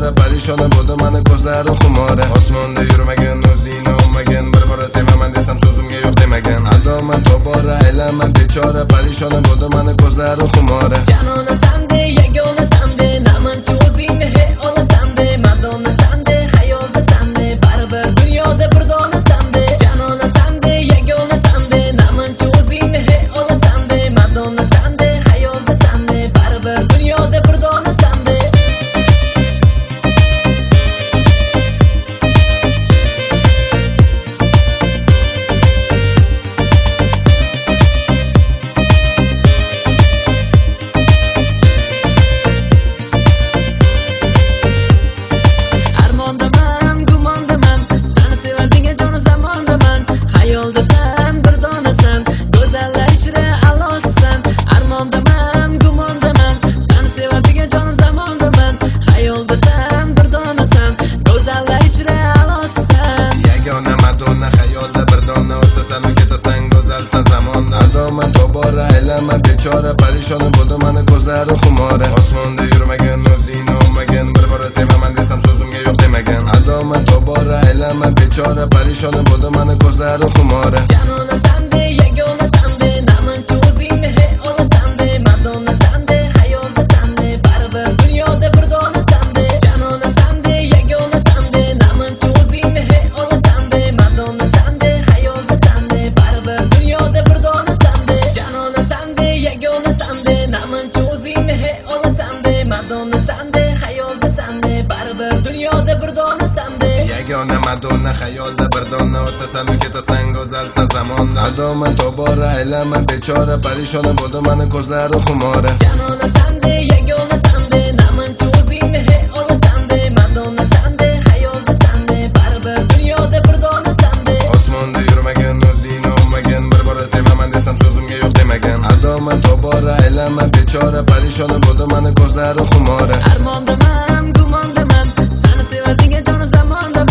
bechora parishona bo'ldi mani ko'zlari xumora. Osmonda yurmagan o'zingni olmagan, bir bora sevaman desam so'zimga yo'q demagan. Adoman tobora aylanman bechora parishona bo'ldi mani ko'zlari xumora. Janona sande, yagona sande, namanchi o'zingni he olasande, Madonna sande, hayolda sande, baribir dunyoda bir dona sande. Janona sande, yagona sande, namanchi o'zingni he olasande, Madonna sande, hayolda sande, baribir dunyoda bir dona sande. Hayoldasan, bir donasan, go'zallar ichra alosan. Armondaman, gumondaman, seni sevadigan jonim zamondaman. Hayoldasan, bir donasan, go'zallar ichra alosan. Yagona Madonna hayolda bir dona, o'tasan u ketasan go'zalsan zamonda. Adoman tobora aylanman bechora parishona bo'ldi mani ko'zlari xumora. Osmonda yurmagan o'zingni olmagan, bir bora sevaman desam so'zimga yo'q demagan. Adoman tobora aylanman bechora parishona bo'ldi mani ko'zlari xumora. Janona sande, yagona sande, namanchi o'zingni he olasande, Madonna sande, hayolda sande, baribir dunyoda bir dona sande. Janona sande, yagona sande, namanchi o'zingni he olasande, Madonna sande, hayolda sande, baribir dunyoda bir dona sande. Janona sande, yagona sande, namanchi o'zingni he olasande, Madonna sande, hayolda sande, baribir dunyoda bir dona sande. Yagona Madonna hayolda bir dona, o'tasan u ketasan go'zalsan zamonda. Adoman tobora aylanman bechora parishona bo'ldi mani ko'zlari xumora. Janona sande, yagona sande, namanchi o'zingni he olasande, Madonna sande, hayolda sande, baribir dunyoda bir dona sande. Osmonda yurmagan o'zingni olmagan, bir bora sevaman desam so'zimga yo'q demagan. Adoman tobora aylanman bechora parishona bo'ldi mani ko'zlari xumora. Armondaman, gumondaman, seni sevadigan jonim zamondaman.